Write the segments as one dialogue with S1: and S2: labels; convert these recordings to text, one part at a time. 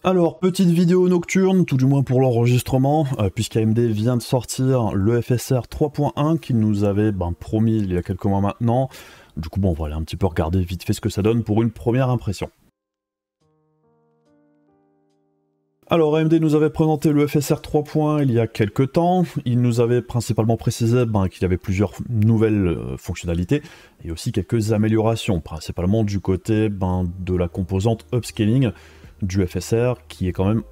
S1: Alors, petite vidéo nocturne, tout du moins pour l'enregistrement, puisqu'AMD vient de sortir le FSR 3.1 qu'il nous avait promis il y a quelques mois maintenant. Du coup, on va aller un petit peu regarder vite fait ce que ça donne pour une première impression. Alors, AMD nous avait présenté le FSR 3.1 il y a quelques temps. Il nous avait principalement précisé qu'il y avait plusieurs nouvelles fonctionnalités et aussi quelques améliorations, principalement du côté de la composante upscaling du FSR, qui est quand même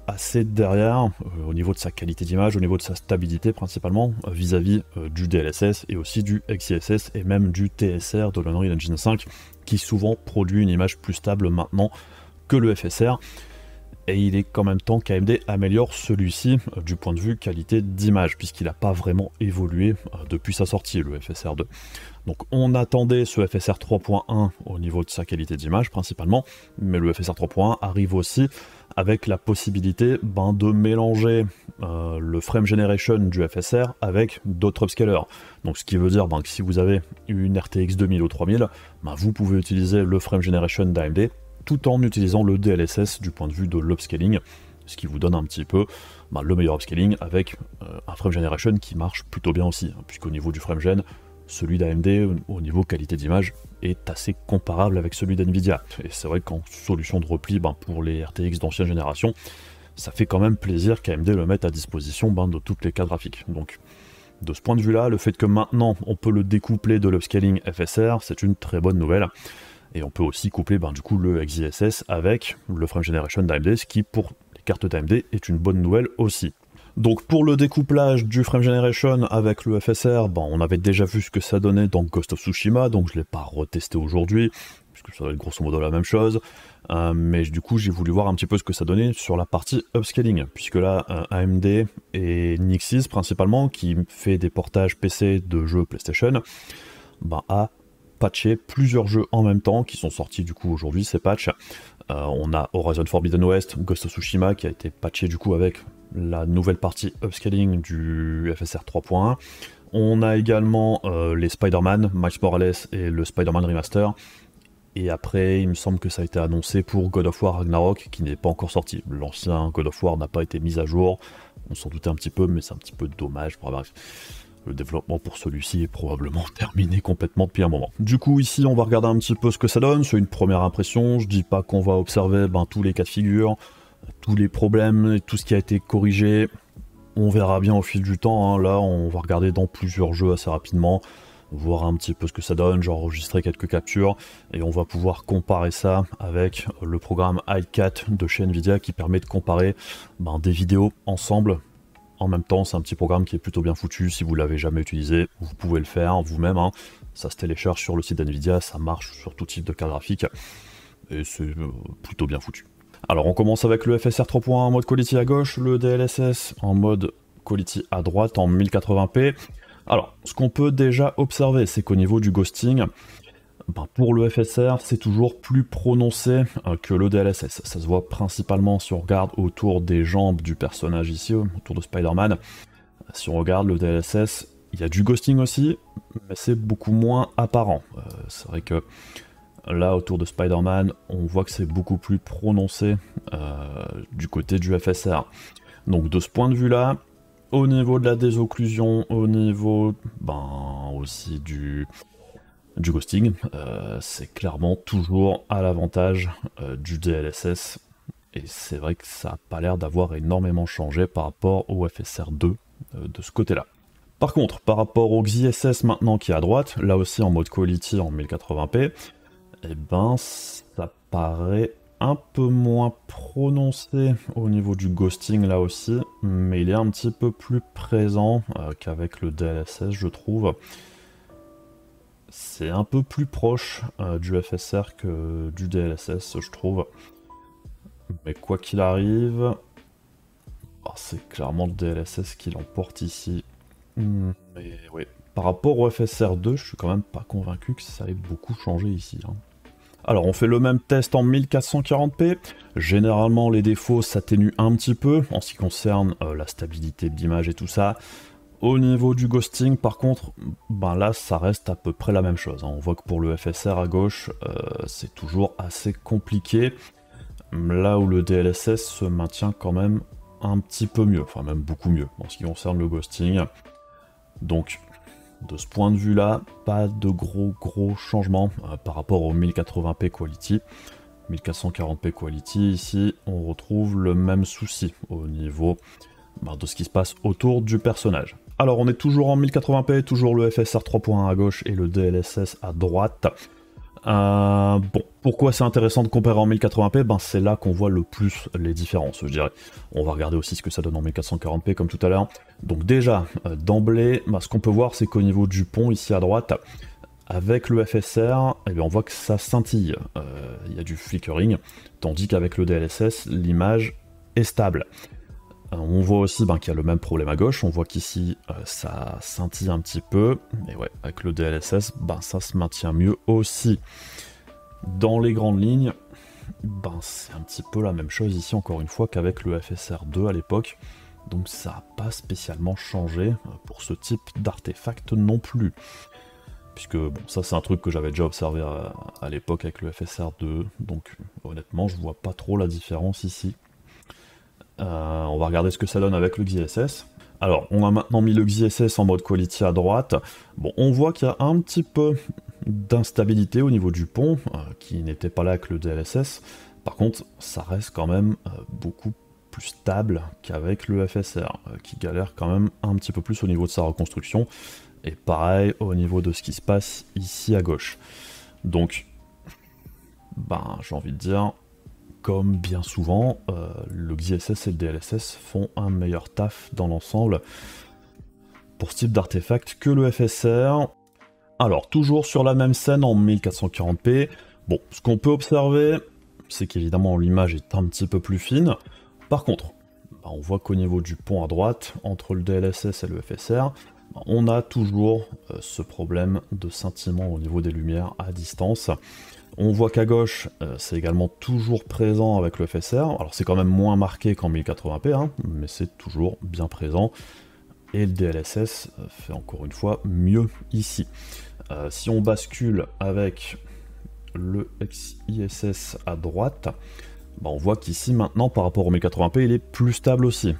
S1: assez derrière au niveau de sa qualité d'image, au niveau de sa stabilité principalement, vis-à-vis du DLSS et aussi du XeSS et même du TSR de l'Unreal Engine 5, qui souvent produit une image plus stable maintenant que le FSR. Et il est quand même temps qu'AMD améliore celui-ci du point de vue qualité d'image, puisqu'il n'a pas vraiment évolué depuis sa sortie, le FSR 2. Donc on attendait ce FSR 3.1 au niveau de sa qualité d'image principalement, mais le FSR 3.1 arrive aussi avec la possibilité de mélanger le frame generation du FSR avec d'autres upscalers. Donc ce qui veut dire que si vous avez une RTX 2000 ou 3000, vous pouvez utiliser le frame generation d'AMD tout en utilisant le DLSS du point de vue de l'upscaling, ce qui vous donne un petit peu le meilleur upscaling avec un frame generation qui marche plutôt bien aussi, puisqu'au niveau du frame gen, celui d'AMD au niveau qualité d'image est assez comparable avec celui d'NVIDIA. Et c'est vrai qu'en solution de repli pour les RTX d'ancienne génération, ça fait quand même plaisir qu'AMD le mette à disposition de toutes les cartes graphiques. Donc de ce point de vue-là, le fait que maintenant on peut le découpler de l'upscaling FSR, c'est une très bonne nouvelle. Et on peut aussi coupler du coup le XeSS avec le frame generation d'AMD, ce qui pour les cartes d'AMD est une bonne nouvelle aussi. Donc pour le découplage du frame generation avec le FSR, on avait déjà vu ce que ça donnait dans Ghost of Tsushima, donc je ne l'ai pas retesté aujourd'hui, puisque ça va être grosso modo la même chose. Mais du coup j'ai voulu voir un petit peu ce que ça donnait sur la partie upscaling, puisque là AMD et Nixis principalement, qui fait des portages PC de jeux PlayStation, a patché plusieurs jeux en même temps qui sont sortis du coup aujourd'hui ces patchs. On a Horizon Forbidden West, Ghost of Tsushima qui a été patché du coup avec la nouvelle partie upscaling du FSR 3.1. On a également les Spider-Man, Miles Morales et le Spider-Man Remaster. Et après, il me semble que ça a été annoncé pour God of War Ragnarok qui n'est pas encore sorti. L'ancien God of War n'a pas été mis à jour. On s'en doutait un petit peu, mais c'est un petit peu dommage. Bref. Le développement pour celui-ci est probablement terminé complètement depuis un moment. Du coup, ici, on va regarder un petit peu ce que ça donne. C'est une première impression. Je dis pas qu'on va observer tous les cas de figure, tous les problèmes et tout ce qui a été corrigé. On verra bien au fil du temps. Là, on va regarder dans plusieurs jeux assez rapidement, voir un petit peu ce que ça donne. J'ai enregistré quelques captures et on va pouvoir comparer ça avec le programme iCat de chez Nvidia qui permet de comparer des vidéos ensemble. En même temps, c'est un petit programme qui est plutôt bien foutu. Si vous ne l'avez jamais utilisé, vous pouvez le faire vous-même. Ça se télécharge sur le site d'NVIDIA, ça marche sur tout type de carte graphique. Et c'est plutôt bien foutu. Alors on commence avec le FSR 3.1 en mode Quality à gauche, le DLSS en mode Quality à droite en 1080p. Alors, ce qu'on peut déjà observer, c'est qu'au niveau du ghosting, pour le FSR, c'est toujours plus prononcé que le DLSS. Ça se voit principalement si on regarde autour des jambes du personnage ici, autour de Spider-Man. Si on regarde le DLSS, il y a du ghosting aussi, mais c'est beaucoup moins apparent. C'est vrai que là, autour de Spider-Man, on voit que c'est beaucoup plus prononcé du côté du FSR. Donc de ce point de vue-là, au niveau de la désocclusion, au niveau aussi du ghosting, c'est clairement toujours à l'avantage du DLSS, et c'est vrai que ça n'a pas l'air d'avoir énormément changé par rapport au FSR 2 de ce côté-là. Par contre, par rapport au XeSS maintenant qui est à droite, là aussi en mode Quality en 1080p, ça paraît un peu moins prononcé au niveau du ghosting là aussi, mais il est un petit peu plus présent qu'avec le DLSS, je trouve. C'est un peu plus proche du FSR que du DLSS, je trouve. Mais quoi qu'il arrive, c'est clairement le DLSS qui l'emporte ici. Mais oui, par rapport au FSR 2, je suis quand même pas convaincu que ça ait beaucoup changé ici. Alors on fait le même test en 1440p. Généralement les défauts s'atténuent un petit peu en ce qui concerne la stabilité de l'image et tout ça. Au niveau du ghosting, par contre, là, ça reste à peu près la même chose. On voit que pour le FSR à gauche, c'est toujours assez compliqué. Là où le DLSS se maintient quand même un petit peu mieux, enfin même beaucoup mieux en ce qui concerne le ghosting. Donc de ce point de vue là, pas de gros changements par rapport au 1080p quality. 1440p quality, ici on retrouve le même souci au niveau de ce qui se passe autour du personnage. Alors on est toujours en 1080p, toujours le FSR 3.1 à gauche et le DLSS à droite. Bon, pourquoi c'est intéressant de comparer en 1080p? Ben c'est là qu'on voit le plus les différences, je dirais. On va regarder aussi ce que ça donne en 1440p comme tout à l'heure. Donc déjà, d'emblée, ce qu'on peut voir c'est qu'au niveau du pont ici à droite, avec le FSR, eh bien, on voit que ça scintille, il y a du flickering, tandis qu'avec le DLSS, l'image est stable. On voit aussi qu'il y a le même problème à gauche, on voit qu'ici ça scintille un petit peu, et ouais, avec le DLSS, ça se maintient mieux aussi. Dans les grandes lignes, c'est un petit peu la même chose ici encore une fois qu'avec le FSR2 à l'époque, donc ça n'a pas spécialement changé pour ce type d'artefact non plus. Puisque bon, ça c'est un truc que j'avais déjà observé à l'époque avec le FSR2, donc honnêtement je vois pas trop la différence ici. On va regarder ce que ça donne avec le XeSS. Alors on a maintenant mis le XeSS en mode quality à droite. Bon, on voit qu'il y a un petit peu d'instabilité au niveau du pont, qui n'était pas là avec le DLSS. Par contre, ça reste quand même beaucoup plus stable qu'avec le FSR, qui galère quand même un petit peu plus au niveau de sa reconstruction. Et pareil au niveau de ce qui se passe ici à gauche. Donc, j'ai envie de dire, comme bien souvent, le XeSS et le DLSS font un meilleur taf dans l'ensemble pour ce type d'artefact que le FSR. Alors, toujours sur la même scène en 1440p, bon, ce qu'on peut observer, c'est qu'évidemment l'image est un petit peu plus fine. Par contre, on voit qu'au niveau du pont à droite, entre le DLSS et le FSR, on a toujours ce problème de scintillement au niveau des lumières à distance. On voit qu'à gauche, c'est également toujours présent avec le FSR. Alors c'est quand même moins marqué qu'en 1080p, mais c'est toujours bien présent. Et le DLSS fait encore une fois mieux ici. Si on bascule avec le XeSS à droite, on voit qu'ici maintenant par rapport au 1080p il est plus stable aussi.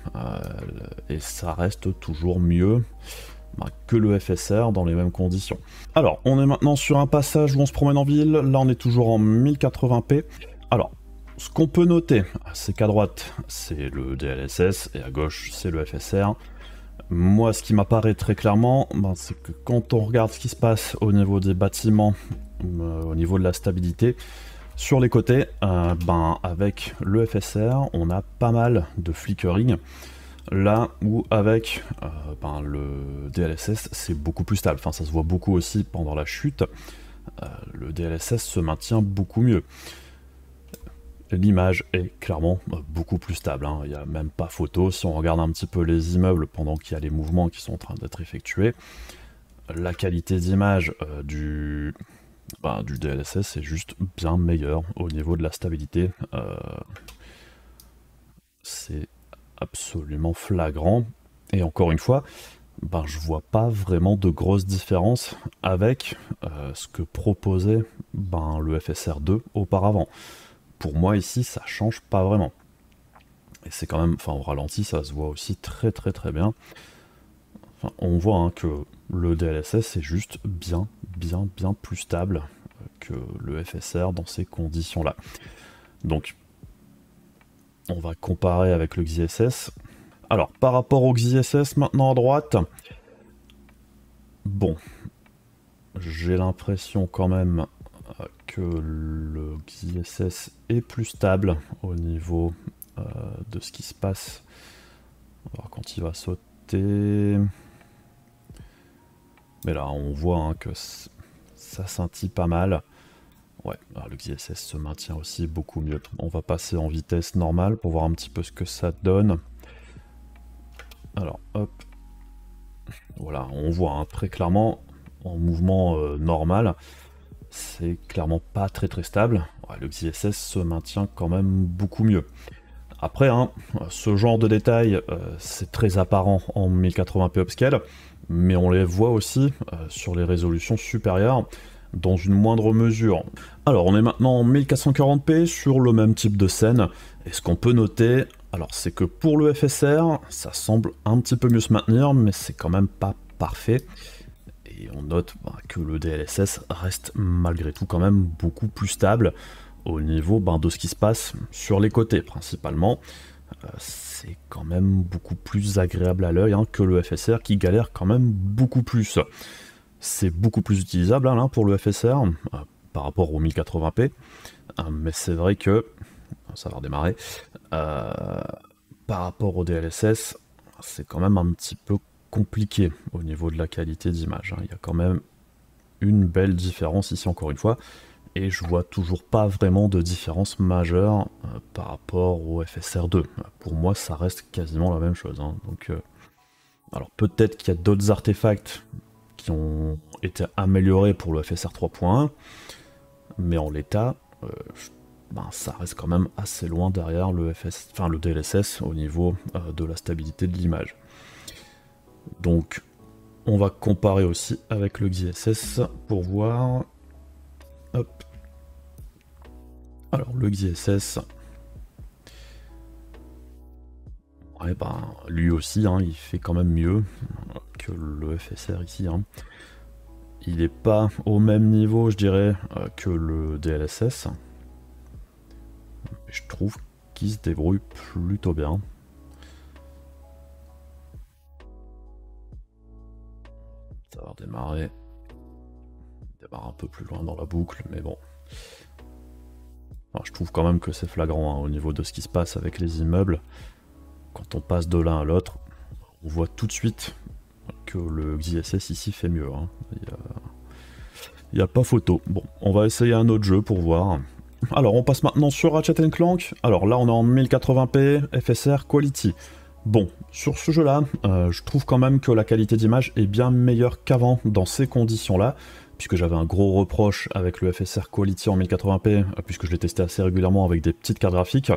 S1: Et ça reste toujours mieux que le FSR dans les mêmes conditions. Alors, on est maintenant sur un passage où on se promène en ville, là on est toujours en 1080p. Alors, ce qu'on peut noter, c'est qu'à droite, c'est le DLSS, et à gauche, c'est le FSR. Moi, ce qui m'apparaît très clairement, c'est que quand on regarde ce qui se passe au niveau des bâtiments, au niveau de la stabilité, sur les côtés, avec le FSR, on a pas mal de flickering. Là où avec le DLSS c'est beaucoup plus stable, enfin ça se voit beaucoup aussi pendant la chute, le DLSS se maintient beaucoup mieux. L'image est clairement beaucoup plus stable, il n'y a même pas photo. Si on regarde un petit peu les immeubles pendant qu'il y a les mouvements qui sont en train d'être effectués, la qualité d'image du DLSS est juste bien meilleure au niveau de la stabilité. C'est absolument flagrant, et encore une fois, je vois pas vraiment de grosses différences avec ce que proposait le FSR2 auparavant. Pour moi ici ça change pas vraiment, et c'est quand même, au ralenti ça se voit aussi très bien. On voit que le DLSS est juste bien plus stable que le FSR dans ces conditions là. Donc on va comparer avec le XeSS. Alors, par rapport au XeSS, maintenant à droite, bon, j'ai l'impression quand même que le XeSS est plus stable au niveau de ce qui se passe. On va voir quand il va sauter. Mais là, on voit que ça scintille pas mal. Ouais, alors le XeSS se maintient aussi beaucoup mieux. On va passer en vitesse normale pour voir un petit peu ce que ça donne. Alors, hop. Voilà, on voit très clairement, en mouvement normal, c'est clairement pas très stable. Ouais, le XeSS se maintient quand même beaucoup mieux. Après, ce genre de détails, c'est très apparent en 1080p upscale, mais on les voit aussi sur les résolutions supérieures. dans une moindre mesure. Alors on est maintenant en 1440p sur le même type de scène, et ce qu'on peut noter, alors c'est que pour le FSR, ça semble un petit peu mieux se maintenir, mais c'est quand même pas parfait. Et on note que le DLSS reste malgré tout quand même beaucoup plus stable au niveau de ce qui se passe sur les côtés principalement. C'est quand même beaucoup plus agréable à l'œil que le FSR qui galère quand même beaucoup plus. C'est beaucoup plus utilisable pour le FSR par rapport au 1080p, mais c'est vrai que ça va redémarrer. Par rapport au DLSS, c'est quand même un petit peu compliqué au niveau de la qualité d'image. Il y a quand même une belle différence ici encore une fois, et je vois toujours pas vraiment de différence majeure par rapport au FSR2. Pour moi, ça reste quasiment la même chose. Donc, alors peut-être qu'il y a d'autres artefacts qui ont été améliorés pour le FSR 3.1, mais en l'état, ça reste quand même assez loin derrière le DLSS au niveau de la stabilité de l'image. Donc on va comparer aussi avec le XeSS pour voir. Hop. Alors le XeSS, ouais, lui aussi il fait quand même mieux que le FSR ici. Il n'est pas au même niveau, je dirais, que le DLSS. Je trouve qu'il se débrouille plutôt bien. Ça va redémarrer. Il démarre un peu plus loin dans la boucle, mais bon. Enfin, je trouve quand même que c'est flagrant au niveau de ce qui se passe avec les immeubles. Quand on passe de l'un à l'autre, on voit tout de suite que le XeSS ici fait mieux. Il n'y a pas photo. Bon, on va essayer un autre jeu pour voir. Alors, on passe maintenant sur Ratchet & Clank. Alors là, on est en 1080p, FSR Quality. Bon, sur ce jeu-là, je trouve quand même que la qualité d'image est bien meilleure qu'avant dans ces conditions-là, puisque j'avais un gros reproche avec le FSR Quality en 1080p, puisque je l'ai testé assez régulièrement avec des petites cartes graphiques,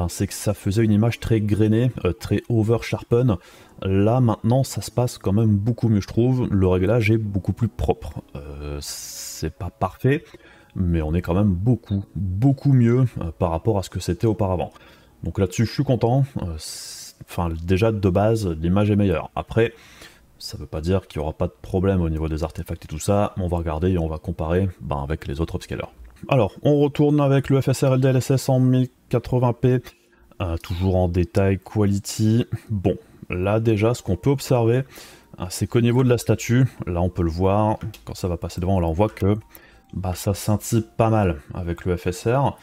S1: c'est que ça faisait une image très grainée, très over-sharpen. Là, maintenant, ça se passe quand même beaucoup mieux, je trouve. Le réglage est beaucoup plus propre. C'est pas parfait, mais on est quand même beaucoup mieux par rapport à ce que c'était auparavant. Donc là-dessus, je suis content. Déjà, de base, l'image est meilleure. Après, ça veut pas dire qu'il n'y aura pas de problème au niveau des artefacts et tout ça. On va regarder et on va comparer avec les autres upscalers. Alors, on retourne avec le FSR et le DLSS en 1080p, toujours en détail quality. Bon, là déjà, ce qu'on peut observer, c'est qu'au niveau de la statue, là on peut le voir, quand ça va passer devant, là on voit que ça scintille pas mal avec le FSR,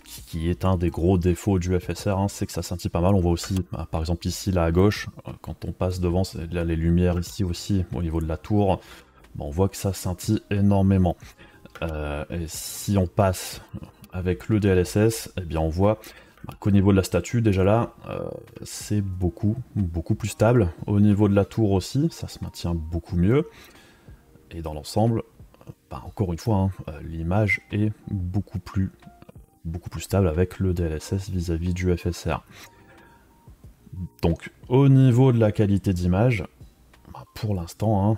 S1: qui est un des gros défauts du FSR, c'est que ça scintille pas mal. On voit aussi, par exemple ici, là à gauche, quand on passe devant, là les lumières ici aussi, au niveau de la tour, on voit que ça scintille énormément. Et si on passe avec le DLSS, eh bien on voit qu'au niveau de la statue, déjà là, c'est beaucoup plus stable. Au niveau de la tour aussi, ça se maintient beaucoup mieux. Et dans l'ensemble, encore une fois, l'image est beaucoup plus stable avec le DLSS vis-à-vis du FSR. Donc au niveau de la qualité d'image, pour l'instant,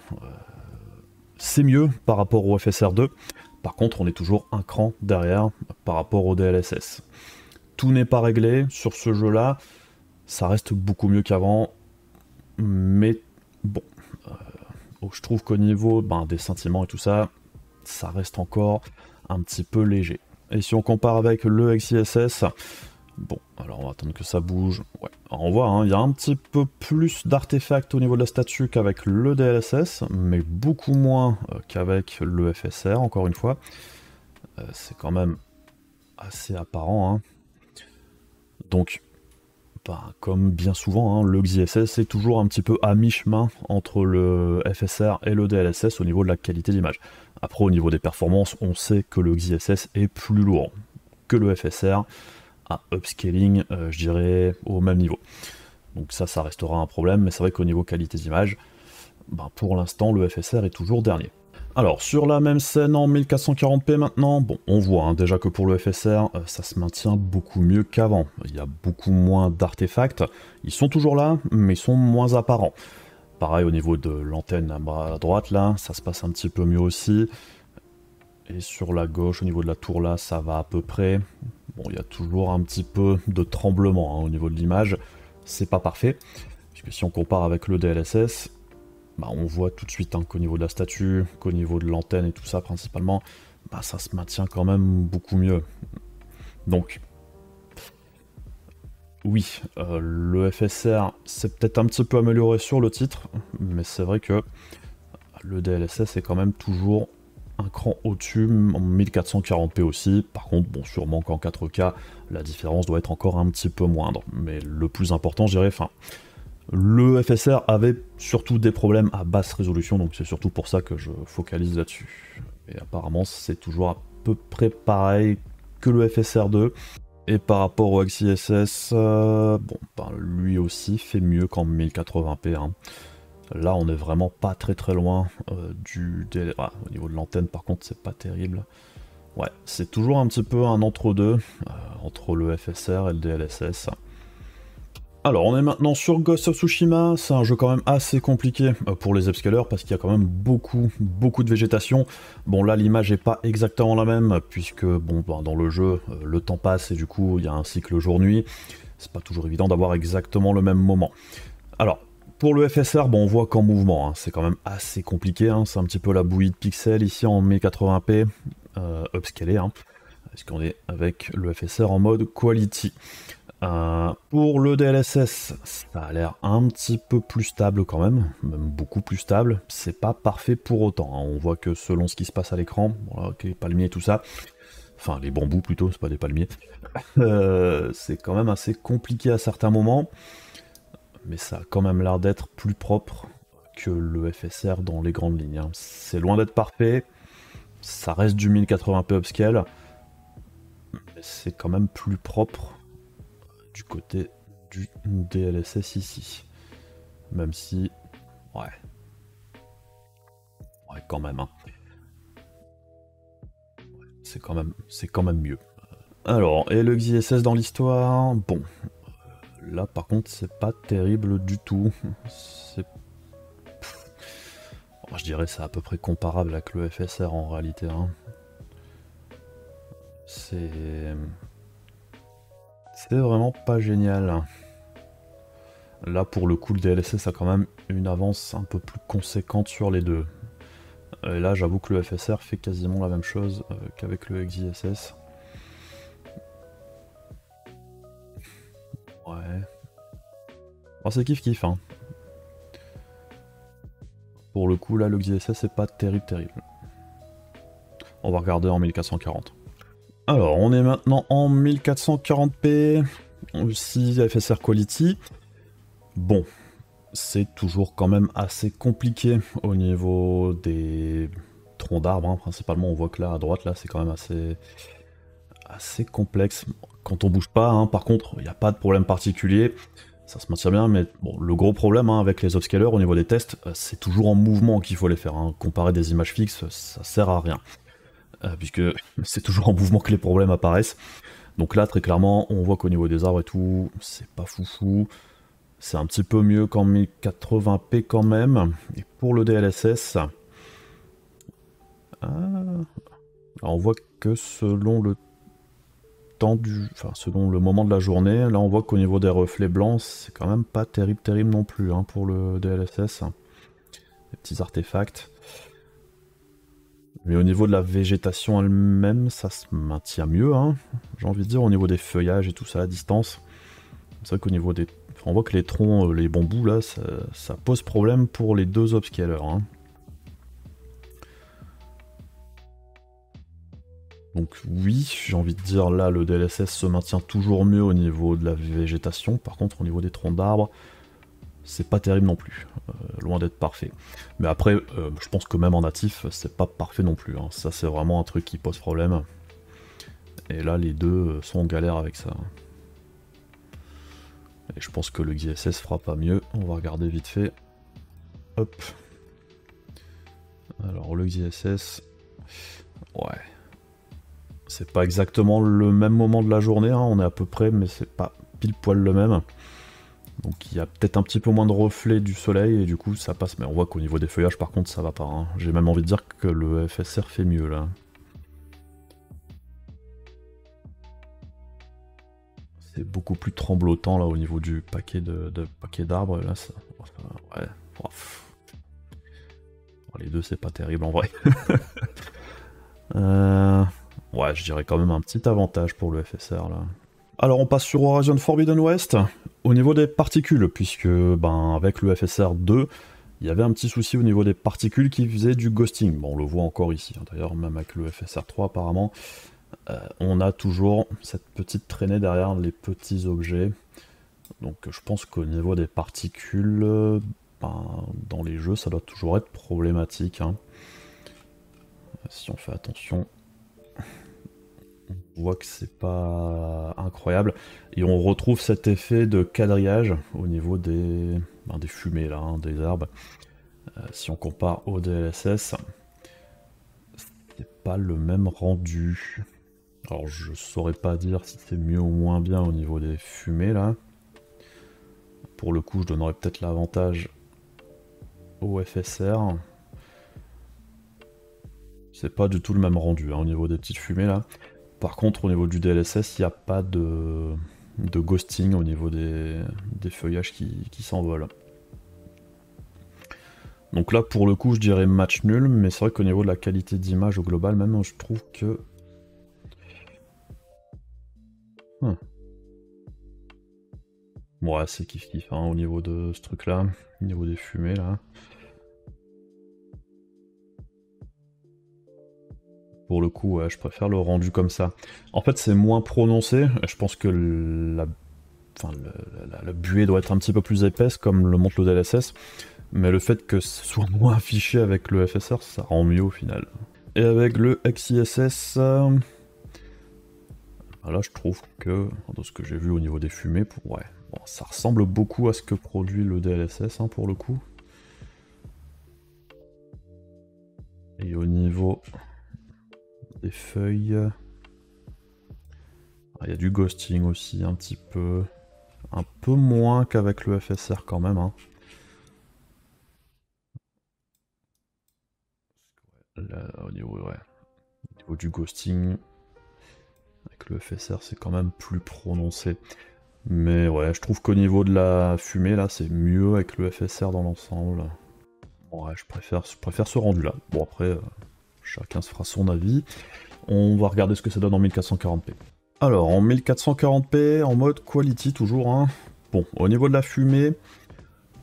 S1: c'est mieux par rapport au FSR2. Par contre, on est toujours un cran derrière par rapport au DLSS. Tout n'est pas réglé sur ce jeu-là, ça reste beaucoup mieux qu'avant, mais bon, je trouve qu'au niveau des sentiments et tout ça, ça reste encore un petit peu léger. Et si on compare avec le XeSS, bon, alors on va attendre que ça bouge. Ouais, alors on voit, il y a un petit peu plus d'artefacts au niveau de la statue qu'avec le DLSS, mais beaucoup moins qu'avec le FSR, encore une fois. C'est quand même assez apparent. Donc, comme bien souvent, le XeSS est toujours un petit peu à mi-chemin entre le FSR et le DLSS au niveau de la qualité d'image. Après, au niveau des performances, on sait que le XeSS est plus lourd que le FSR, à upscaling, je dirais, au même niveau. Donc ça restera un problème, mais c'est vrai qu'au niveau qualité d'image, pour l'instant, le FSR est toujours dernier. Alors, sur la même scène en 1440p maintenant, bon, on voit déjà que pour le FSR, ça se maintient beaucoup mieux qu'avant. Il y a beaucoup moins d'artefacts. Ils sont toujours là, mais ils sont moins apparents. Pareil au niveau de l'antenne à droite, là, ça se passe un petit peu mieux aussi. Et sur la gauche, au niveau de la tour là, ça va à peu près. Bon, il y a toujours un petit peu de tremblement hein, au niveau de l'image. C'est pas parfait. Puisque si on compare avec le DLSS, bah, on voit tout de suite hein, qu'au niveau de la statue, qu'au niveau de l'antenne et tout ça principalement, bah, ça se maintient quand même beaucoup mieux. Donc, oui, le FSR c'est peut-être un petit peu amélioré sur le titre, mais c'est vrai que le DLSS est quand même toujours un cran au-dessus, en 1440p aussi. Par contre, bon, sûrement qu'en 4K, la différence doit être encore un petit peu moindre. Mais le plus important, je dirais, enfin, le FSR avait surtout des problèmes à basse résolution, donc c'est surtout pour ça que je focalise là-dessus. Et apparemment, c'est toujours à peu près pareil que le FSR 2. Et par rapport au XeSS, bon, ben, lui aussi fait mieux qu'en 1080p. Hein. Là, on est vraiment pas très loin du DL... Ah, au niveau de l'antenne, par contre, c'est pas terrible. Ouais, c'est toujours un petit peu un entre-deux, entre le FSR et le DLSS. Alors, on est maintenant sur Ghost of Tsushima. C'est un jeu quand même assez compliqué pour les upscalers, parce qu'il y a quand même beaucoup de végétation. Bon, là, l'image est pas exactement la même, puisque, bon, dans le jeu, le temps passe, et du coup, il y a un cycle jour-nuit. C'est pas toujours évident d'avoir exactement le même moment. Alors, pour le FSR, bon, on voit qu'en mouvement, hein, c'est quand même assez compliqué, hein, c'est un petit peu la bouillie de pixels ici en 1080p, upscalé, hein, parce qu'on est avec le FSR en mode quality. Pour le DLSS, ça a l'air un petit peu plus stable quand même beaucoup plus stable, c'est pas parfait pour autant, hein, on voit que selon ce qui se passe à l'écran, voilà, ok, palmiers et tout ça, enfin les bambous plutôt, c'est pas des palmiers, c'est quand même assez compliqué à certains moments, mais ça a quand même l'air d'être plus propre que le FSR dans les grandes lignes. Hein. C'est loin d'être parfait, ça reste du 1080p upscale, mais c'est quand même plus propre du côté du DLSS ici. Même si... Ouais, quand même. Hein. C'est quand même mieux. Alors, et le XeSS dans l'histoire, bon... Là, par contre, c'est pas terrible du tout. C'est... Je dirais c'est à peu près comparable avec le FSR en réalité. Hein. C'est vraiment pas génial. Là, pour le coup, le DLSS a quand même une avance un peu plus conséquente sur les deux. Et là, j'avoue que le FSR fait quasiment la même chose qu'avec le XeSS. Ouais. Bon, c'est kiff-kiff, hein. Pour le coup, là, le XeSS, c'est pas terrible. On va regarder en 1440. Alors, on est maintenant en 1440p, aussi FSR Quality. Bon, c'est toujours quand même assez compliqué au niveau des troncs d'arbres, hein. Principalement on voit que là à droite, là c'est quand même assez complexe quand on bouge pas, hein. Par contre il n'y a pas de problème particulier, ça se maintient bien, mais bon, le gros problème hein, avec les upscalers au niveau des tests, c'est toujours en mouvement qu'il faut les faire, hein. Comparer des images fixes, ça sert à rien, puisque c'est toujours en mouvement que les problèmes apparaissent. Donc là très clairement on voit qu'au niveau des arbres et tout, c'est pas foufou. C'est un petit peu mieux qu'en 1080p quand même. Et pour le DLSS, on voit que selon le temps enfin selon le moment de la journée, là on voit qu'au niveau des reflets blancs, c'est quand même pas terrible non plus hein, pour le DLSS. Des petits artefacts. Mais au niveau de la végétation elle-même, ça se maintient mieux, hein, j'ai envie de dire, au niveau des feuillages et tout ça à distance. C'est vrai qu'au niveau des... On voit que les troncs, les bambous là, ça pose problème pour les deux upscalers. Hein. Donc oui, j'ai envie de dire là, le DLSS se maintient toujours mieux au niveau de la végétation. Par contre, au niveau des troncs d'arbres, c'est pas terrible non plus. Loin d'être parfait. Mais après, je pense que même en natif, c'est pas parfait non plus. Hein. Ça, c'est vraiment un truc qui pose problème. Et là, les deux sont en galère avec ça. Et je pense que le XeSS fera pas mieux. On va regarder vite fait. Hop. Alors le XeSS... Ouais. C'est pas exactement le même moment de la journée, hein. On est à peu près, mais c'est pas pile poil le même. Donc il y a peut-être un petit peu moins de reflets du soleil et du coup ça passe. Mais on voit qu'au niveau des feuillages par contre ça va pas. Hein. J'ai même envie de dire que le FSR fait mieux là. C'est beaucoup plus tremblotant là au niveau du paquet de paquet d'arbres. Là, ça, ouais. Les deux, c'est pas terrible en vrai. Ouais, je dirais quand même un petit avantage pour le FSR là. Alors on passe sur Horizon Forbidden West. Au niveau des particules, puisque ben, avec le FSR 2, il y avait un petit souci au niveau des particules qui faisaient du ghosting. Bon, on le voit encore ici, hein. D'ailleurs même avec le FSR 3 apparemment, on a toujours cette petite traînée derrière les petits objets. Donc je pense qu'au niveau des particules, ben, dans les jeux, ça doit toujours être problématique, hein. Si on fait attention, on voit que c'est pas incroyable. Et on retrouve cet effet de quadrillage au niveau des fumées, là, hein, des arbres. Si on compare au DLSS, c'est pas le même rendu. Alors je saurais pas dire si c'est mieux ou moins bien au niveau des fumées, là. Pour le coup, je donnerais peut-être l'avantage au FSR. C'est pas du tout le même rendu, hein, au niveau des petites fumées là. Par contre, au niveau du DLSS, il n'y a pas de ghosting au niveau des feuillages qui s'envolent. Donc là, pour le coup, je dirais match nul, mais c'est vrai qu'au niveau de la qualité d'image au global, même, je trouve que... Ouais, c'est kiff-kiff, hein, au niveau de ce truc-là, au niveau des fumées, là. Pour le coup, ouais, je préfère le rendu comme ça. En fait, c'est moins prononcé. Je pense que la buée doit être un petit peu plus épaisse, comme le montre le DLSS. Mais le fait que ce soit moins affiché avec le FSR, ça rend mieux au final. Et avec le XISS, là, je trouve que, dans ce que j'ai vu au niveau des fumées, ouais, bon, ça ressemble beaucoup à ce que produit le DLSS, hein, pour le coup. Et au niveau des feuilles, il y a du ghosting aussi, un petit peu. Un peu moins qu'avec le FSR quand même, hein. Là, au niveau du ghosting, avec le FSR, c'est quand même plus prononcé. Mais ouais, je trouve qu'au niveau de la fumée, là, c'est mieux avec le FSR dans l'ensemble. Ouais, je préfère ce rendu-là. Bon, après, chacun se fera son avis. On va regarder ce que ça donne en 1440p. Alors, en 1440p, en mode quality toujours, hein. Bon, au niveau de la fumée,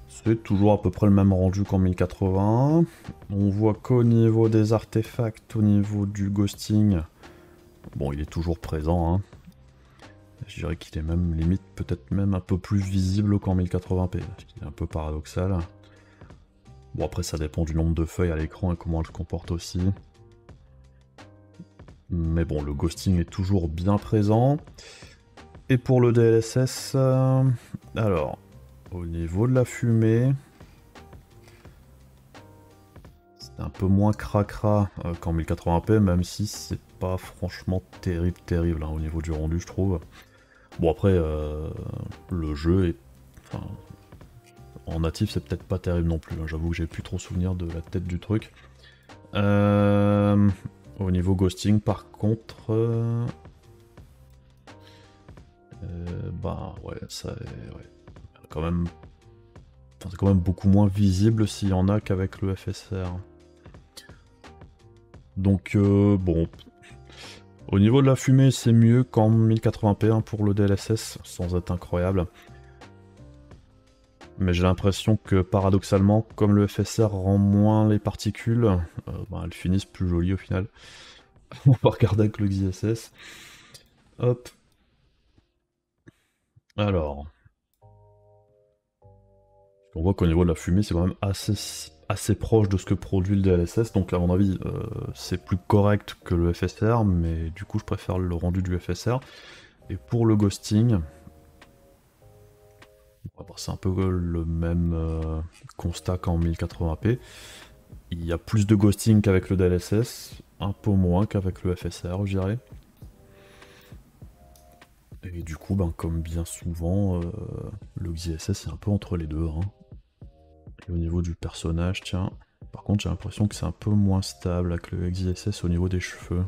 S1: c'est toujours à peu près le même rendu qu'en 1080. On voit qu'au niveau des artefacts, au niveau du ghosting, bon, il est toujours présent, hein. Je dirais qu'il est même limite, peut-être même un peu plus visible qu'en 1080p, ce qui est un peu paradoxal. Bon, après, ça dépend du nombre de feuilles à l'écran et comment elles se comportent aussi. Mais bon, le ghosting est toujours bien présent. Et pour le DLSS, alors, au niveau de la fumée, c'est un peu moins cracra qu'en 1080p, même si c'est pas franchement terrible, hein, au niveau du rendu, je trouve. Bon, après, le jeu est... Enfin, en natif, c'est peut-être pas terrible non plus, hein. J'avoue que j'ai plus trop souvenir de la tête du truc. Au niveau ghosting, par contre... bah ouais, ça... Ouais. Quand même... Enfin, c'est quand même beaucoup moins visible s'il y en a qu'avec le FSR. Donc, bon... Au niveau de la fumée, c'est mieux qu'en 1080p, hein, pour le DLSS, sans être incroyable. Mais j'ai l'impression que paradoxalement, comme le FSR rend moins les particules, bah, elles finissent plus jolies au final. On va regarder avec le XISS. Hop. Alors. On voit qu'au niveau de la fumée, c'est quand même assez proche de ce que produit le DLSS. Donc à mon avis, c'est plus correct que le FSR, mais du coup, je préfère le rendu du FSR. Et pour le ghosting... c'est un peu le même constat qu'en 1080p. Il y a plus de ghosting qu'avec le DLSS, un peu moins qu'avec le FSR, je dirais. Et du coup, ben, comme bien souvent, le XISS est un peu entre les deux, hein. Et au niveau du personnage, tiens, par contre j'ai l'impression que c'est un peu moins stable avec le XISS au niveau des cheveux.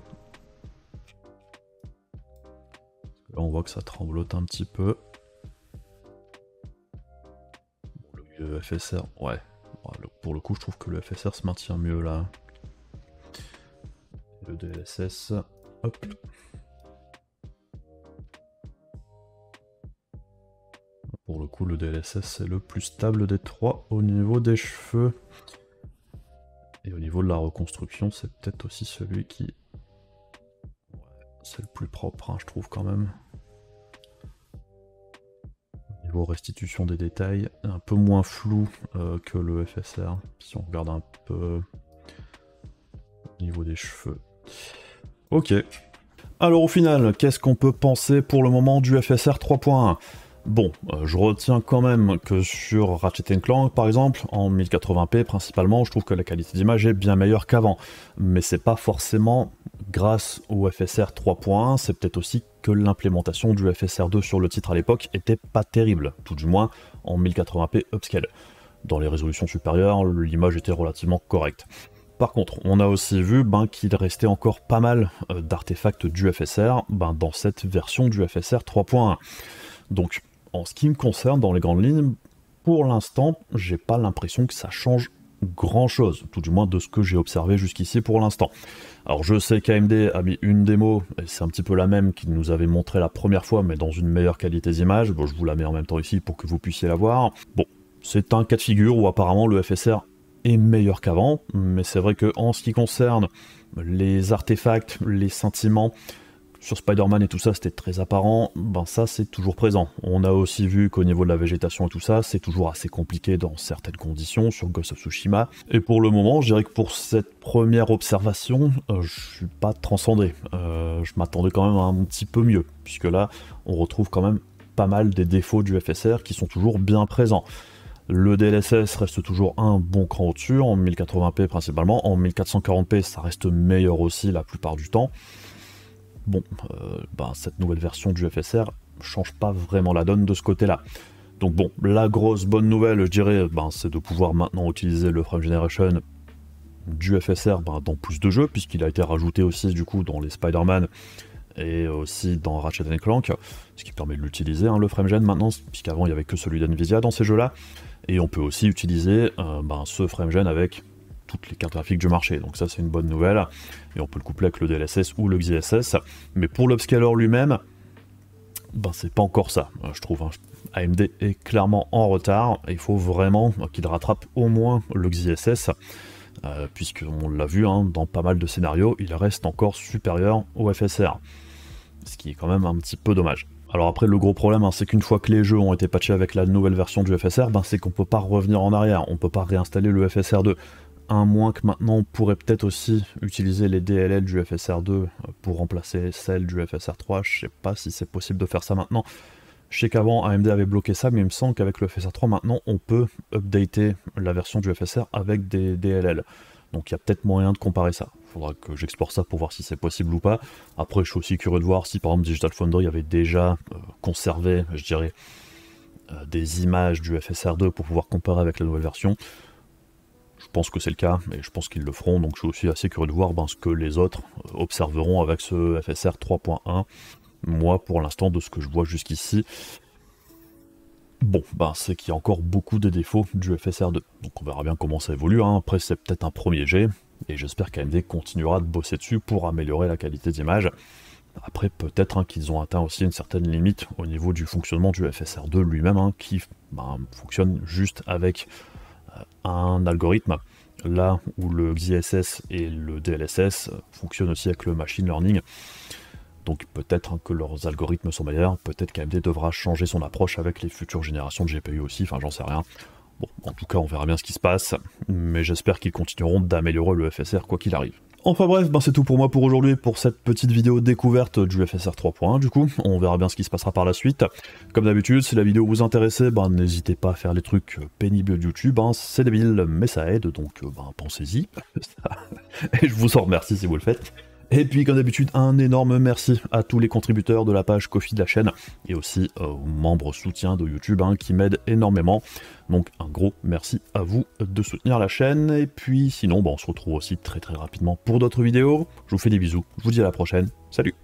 S1: Là on voit que ça tremblote un petit peu. Bon, le FSR, ouais. Pour le coup, je trouve que le FSR se maintient mieux là. Et le DLSS, hop. Pour le coup, le DLSS c'est le plus stable des trois au niveau des cheveux. Et au niveau de la reconstruction, c'est peut-être aussi celui qui... Ouais, c'est le plus propre, hein, je trouve quand même. Au niveau restitution des détails, un peu moins flou que le FSR, si on regarde un peu au niveau des cheveux. Ok. Alors au final, qu'est-ce qu'on peut penser pour le moment du FSR 3.1 ? Bon, je retiens quand même que sur Ratchet & Clank, par exemple, en 1080p principalement, je trouve que la qualité d'image est bien meilleure qu'avant. Mais c'est pas forcément grâce au FSR 3.1, c'est peut-être aussi que l'implémentation du FSR 2 sur le titre à l'époque était pas terrible, tout du moins en 1080p upscale. Dans les résolutions supérieures, l'image était relativement correcte. Par contre, on a aussi vu qu'il restait encore pas mal d'artefacts du FSR dans cette version du FSR 3.1. Donc, en ce qui me concerne, dans les grandes lignes, pour l'instant, j'ai pas l'impression que ça change grand chose, tout du moins de ce que j'ai observé jusqu'ici pour l'instant. Alors je sais qu'AMD a mis une démo, et c'est un petit peu la même qu'ils nous avait montré la première fois, mais dans une meilleure qualité d'image. Bon, je vous la mets en même temps ici pour que vous puissiez la voir. Bon, c'est un cas de figure où apparemment le FSR est meilleur qu'avant, mais c'est vrai que en ce qui concerne les artefacts, les sentiments, sur Spider-Man et tout ça, c'était très apparent, ça c'est toujours présent. On a aussi vu qu'au niveau de la végétation et tout ça, c'est toujours assez compliqué dans certaines conditions, sur Ghost of Tsushima. Et pour le moment, je dirais que pour cette première observation, je suis pas transcendé. Je m'attendais quand même à un petit peu mieux, puisque là, on retrouve quand même pas mal des défauts du FSR qui sont toujours bien présents. Le DLSS reste toujours un bon cran au-dessus, en 1080p principalement. En 1440p, ça reste meilleur aussi la plupart du temps. Bon, cette nouvelle version du FSR change pas vraiment la donne de ce côté-là. Donc bon, la grosse bonne nouvelle, je dirais, c'est de pouvoir maintenant utiliser le Frame Generation du FSR dans plus de jeux, puisqu'il a été rajouté aussi du coup dans les Spider-Man et aussi dans Ratchet & Clank, ce qui permet de l'utiliser, le Frame Gen maintenant, puisqu'avant il n'y avait que celui d'NVIDIA dans ces jeux-là, et on peut aussi utiliser ce Frame Gen avec toutes les cartes graphiques du marché, donc ça c'est une bonne nouvelle, et on peut le coupler avec le DLSS ou le XeSS, mais pour l'upscaler lui-même, c'est pas encore ça, je trouve. AMD est clairement en retard, et il faut vraiment qu'il rattrape au moins le XeSS, puisqu'on l'a vu, dans pas mal de scénarios, il reste encore supérieur au FSR, ce qui est quand même un petit peu dommage. Alors après, le gros problème, c'est qu'une fois que les jeux ont été patchés avec la nouvelle version du FSR, c'est qu'on peut pas revenir en arrière, on peut pas réinstaller le FSR 2, à moins que maintenant on pourrait peut-être aussi utiliser les DLL du FSR 2 pour remplacer celles du FSR 3, je sais pas si c'est possible de faire ça maintenant. Je sais qu'avant AMD avait bloqué ça, mais il me semble qu'avec le FSR 3 maintenant on peut updater la version du FSR avec des DLL. Donc il y a peut-être moyen de comparer ça. Il faudra que j'explore ça pour voir si c'est possible ou pas. Après je suis aussi curieux de voir si par exemple Digital Foundry avait déjà conservé, je dirais, des images du FSR 2 pour pouvoir comparer avec la nouvelle version. Je pense que c'est le cas, et je pense qu'ils le feront, donc je suis aussi assez curieux de voir ce que les autres observeront avec ce FSR 3.1. Moi, pour l'instant, de ce que je vois jusqu'ici, bon, c'est qu'il y a encore beaucoup de défauts du FSR 2. Donc on verra bien comment ça évolue, après c'est peut-être un premier jet, et j'espère qu'AMD continuera de bosser dessus pour améliorer la qualité d'image. Après, peut-être qu'ils ont atteint aussi une certaine limite au niveau du fonctionnement du FSR 2 lui-même, qui fonctionne juste avec un algorithme, là où le XeSS et le DLSS fonctionnent aussi avec le machine learning. Donc peut-être que leurs algorithmes sont meilleurs, peut-être qu'AMD devra changer son approche avec les futures générations de GPU aussi, j'en sais rien. Bon, en tout cas on verra bien ce qui se passe, mais j'espère qu'ils continueront d'améliorer le FSR quoi qu'il arrive. Enfin bref, c'est tout pour moi pour aujourd'hui, pour cette petite vidéo découverte du FSR 3.1 du coup. On verra bien ce qui se passera par la suite. Comme d'habitude, si la vidéo vous intéressait, n'hésitez pas à faire les trucs pénibles de YouTube, c'est débile, mais ça aide, donc pensez-y. Et je vous en remercie si vous le faites. Et puis comme d'habitude, un énorme merci à tous les contributeurs de la page Ko-fi de la chaîne, et aussi aux membres soutiens de YouTube qui m'aident énormément. Donc un gros merci à vous de soutenir la chaîne, et puis sinon on se retrouve aussi très rapidement pour d'autres vidéos. Je vous fais des bisous, je vous dis à la prochaine, salut!